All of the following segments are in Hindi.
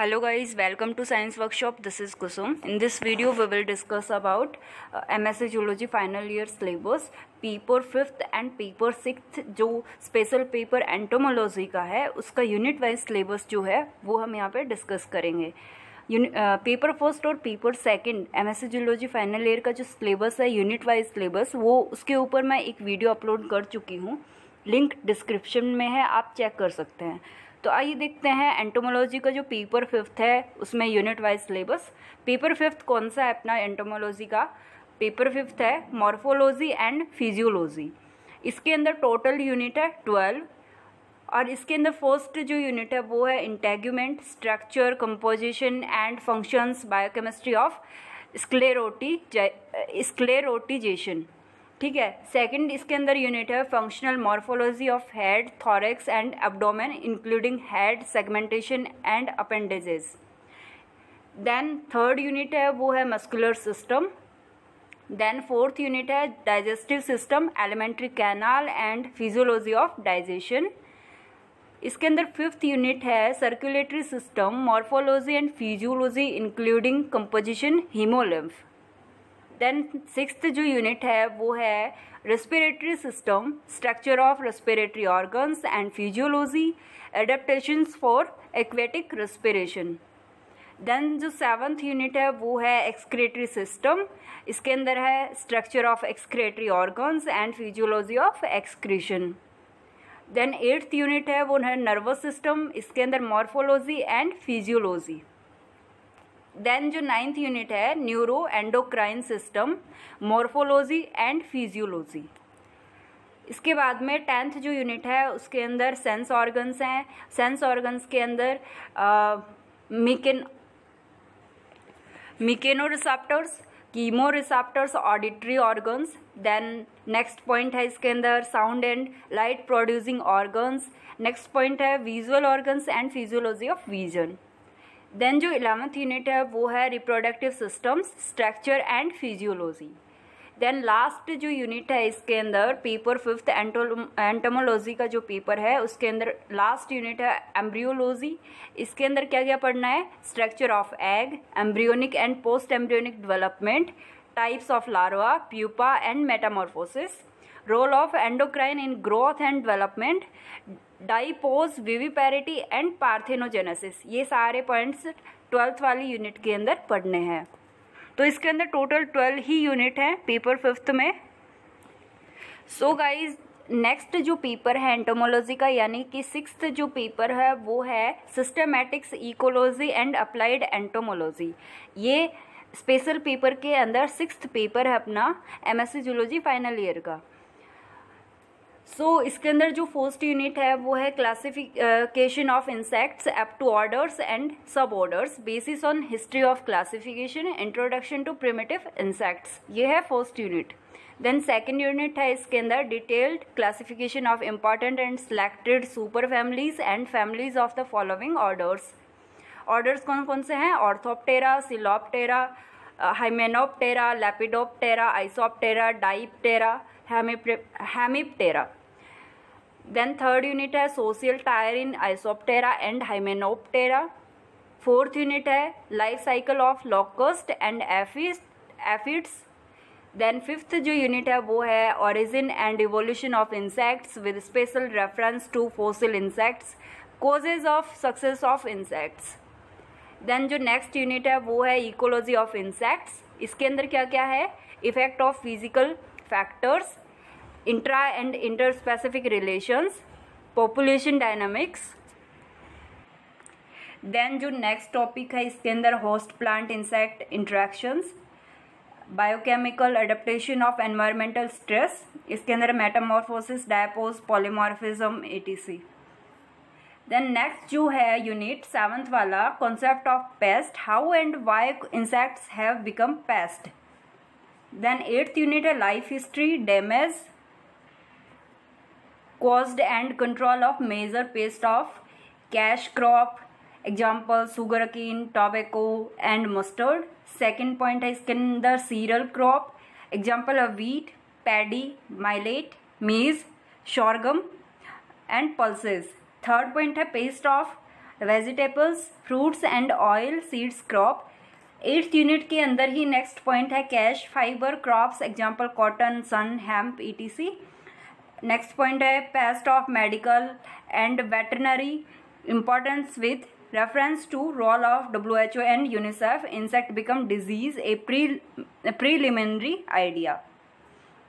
Hello guys, welcome to Science Workshop. This is Kusum. In this video we will discuss about MSc Zoology final year syllabus, paper 5th and paper 6th जो स्पेशल पेपर एंटोमोलॉजी का है उसका यूनिट वाइज सिलेबस जो है वो हम यहाँ पे डिस्कस करेंगे। पेपर फर्स्ट और paper second MSc Zoology final year का जो सिलेबस है यूनिट वाइज सिलेबस, वो उसके ऊपर मैं एक वीडियो अपलोड कर चुकी हूँ, लिंक डिस्क्रिप्शन में है, आप चेक कर सकते हैं। तो आइए देखते हैं एंटोमोलॉजी का जो पेपर 5th है उसमें unit wise syllabus. Paper 5th कौन सा है अपना एंटोमोलॉजी का? पेपर 5th है मॉर्फोलॉजी एंड फिजियोलॉजी। इसके अंदर टोटल यूनिट है 12 और इसके अंदर फर्स्ट जो यूनिट है वो है integument, structure, composition and functions, biochemistry of sclerotization. ठीक है। सेकंड इसके अंदर यूनिट है functional morphology of head, thorax and abdomen including head, segmentation and appendages. Then third unit है वो है muscular system. Then fourth unit है digestive system, alimentary canal and physiology of digestion. इसके अंदर फिफ्थ यूनिट है circulatory system, morphology and physiology including composition, haemolymph. Then sixth जो यूनिट है वो है respiratory system, structure of respiratory organs and physiology, adaptations for aquatic respiration. Then जो सेवन्थ यूनिट है वो है एक्सक्रेटरी सिस्टम। इसके अंदर है structure of excretory organs and physiology of excretion. Then eighth unit है वो है नर्वस सिस्टम। इसके अंदर मॉर्फोलॉजी एंड फिजियोलॉजी। देन जो नाइन्थ यूनिट है neuro endocrine system, morphology and physiology. इसके बाद में टेंथ जो यूनिट है उसके अंदर सेंस ऑर्गन्स हैं। सेंस ऑर्गन्स के अंदर mechanoreceptors, chemoreceptors, auditory organs. Then next point है इसके अंदर sound and light producing organs. Next point है visual organs and physiology of vision. Then जो 11th यूनिट है वो है reproductive systems, structure and physiology. Then last जो यूनिट है इसके अंदर पेपर 5th एंटोमोलॉजी का जो पेपर है उसके अंदर लास्ट यूनिट है एम्ब्रियोलॉजी। इसके अंदर क्या क्या पढ़ना है? Structure of egg, embryonic and post embryonic development, types of larva, pupa and metamorphosis, role of endocrine in growth and development, diapause, viviparity and parthenogenesis. ये सारे पॉइंट्स 12th वाली यूनिट के अंदर पढ़ने हैं। तो इसके अंदर टोटल 12 ही यूनिट हैं पेपर 5th में। सो गाइज नेक्स्ट जो पेपर है एंटोमोलॉजी का यानी कि 6th जो पेपर है वो है systematics, ecology and applied entomology. ये स्पेशल पेपर के अंदर 6th पेपर है अपना MSc जूलॉजी फाइनल ईयर का। इसके अंदर जो फर्स्ट यूनिट है वो है classification of insects up to orders and suborders, basis on history of classification, introduction to primitive insects. ये है first unit. Then second unit है इसके अंदर detailed classification of important and selected superfamilies and families of the following orders. Orders कौन कौन से हैं? Orthoptera, Psocoptera, Hymenoptera, Lepidoptera, Isoptera, Diptera, Hemiptera. Then third unit है social tier in Isoptera and Hymenoptera. Fourth unit है life cycle of locust and aphids. Then fifth जो यूनिट है वो है origin and evolution of insects with special reference to fossil insects, causes of success of insects. Then जो नेक्स्ट यूनिट है वो है इकोलॉजी ऑफ इंसेक्ट्स। इसके अंदर क्या क्या है? Effect of physical factors, intra and interspecific relations, population dynamics. Then जो नेक्स्ट टॉपिक है इसके अंदर host plant insect interactions, biochemical adaptation of environmental stress. इसके अंदर metamorphosis, diapause, polymorphism etc। Then next जो है यूनिट 7th वाला concept of pest, how and why insects have become pest. Then 8th unit है life history, damage caused and control of major pest of cash crop, example sugarcane, tobacco and mustard। Second point है इसके अंदर cereal crop, example of wheat, paddy, millet, maize, sorghum and pulses। Third point है pest of vegetables, fruits and oil seeds crop. 8th unit के अंदर ही नेक्स्ट पॉइंट है cash fibre crops, example cotton, sunn, hemp etc। Next point है pest of medical and veterinary importance with reference to role of WHO and UNICEF, insect become disease, a preliminary idea।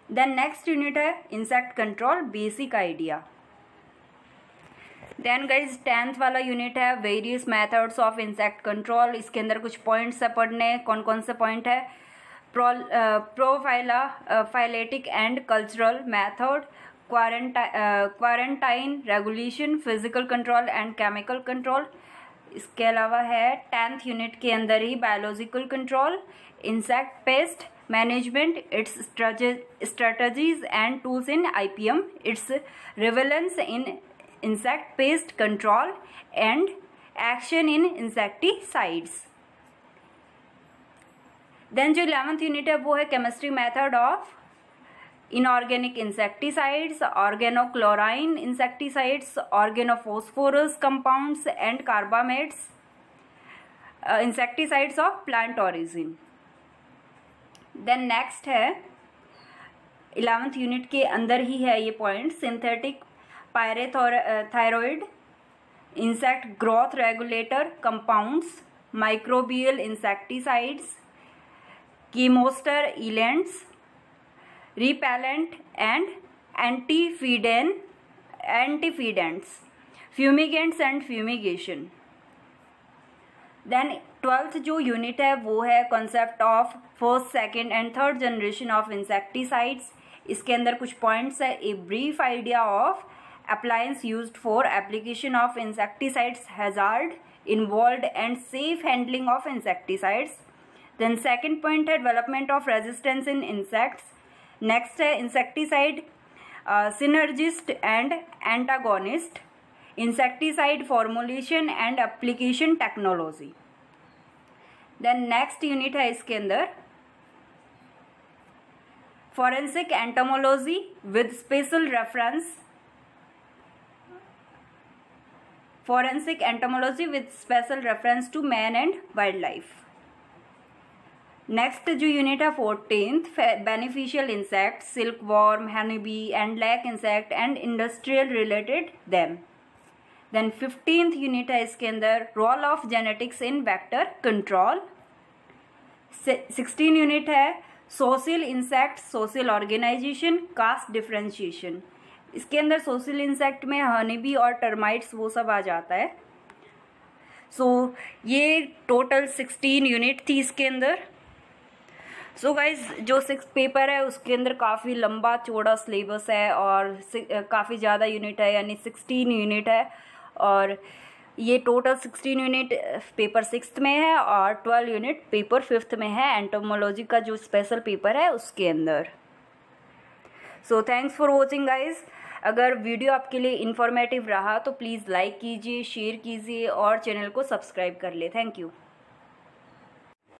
Then next unit है insect control, basic idea। Then guys 10th वाला यूनिट है various methods of insect control। इसके अंदर कुछ पॉइंट्स है पढ़ने। कौन कौन से पॉइंट है? Prophylactic and cultural method, quarantine regulation, physical control and chemical control. इसके अलावा है 10th यूनिट के अंदर ही biological control, insect pest management, its strategies and tools in IPM, its relevance in insect pest control and action in insecticides. Then जो 11th यूनिट है वो है chemistry method of inorganic insecticides, organochlorine insecticides, organophosphorus compounds and carbamates, insecticides of plant origin। Then next है 11th यूनिट के अंदर ही है ये point, synthetic pyrethroid, insect growth regulator compounds, microbial insecticides, chemosterilants, repellent and antifeedants, fumigants and fumigation। Then 12th जो यूनिट है वो है concept of first, second and third generation of insecticides. इसके अंदर कुछ पॉइंट्स है। A brief idea of appliance used for application of insecticides, hazard involved and safe handling of insecticides. Then second point है development of resistance in insects. Next है insecticide synergist and antagonist, insecticide formulation and application technology. Then next unit है इसके अंदर forensic entomology with special reference, forensic entomology with special reference to man and wildlife. Next जो यूनिट है 14th beneficial insect, silkworm, honey bee and lac insect and industrial related them. Then 15th unit है इसके अंदर role of genetics in vector control. 16 unit है social insect, social organization, caste differentiation. इसके अंदर सोशल इंसेक्ट में हनी बी और टर्माइट्स वो सब आ जाता है। ये टोटल 16 यूनिट थी इसके अंदर। गाइज जो 6th पेपर है उसके अंदर काफ़ी लंबा चौड़ा सिलेबस है और काफ़ी ज़्यादा यूनिट है, यानी 16 यूनिट है। और ये टोटल 16 यूनिट पेपर 6th में है और 12 यूनिट पेपर 5th में है, एंटोमोलॉजी का जो स्पेशल पेपर है उसके अंदर। Thanks for watching guys. अगर वीडियो आपके लिए इन्फॉर्मेटिव रहा तो प्लीज़ लाइक कीजिए, शेयर कीजिए और चैनल को सब्सक्राइब कर ले। Thank you.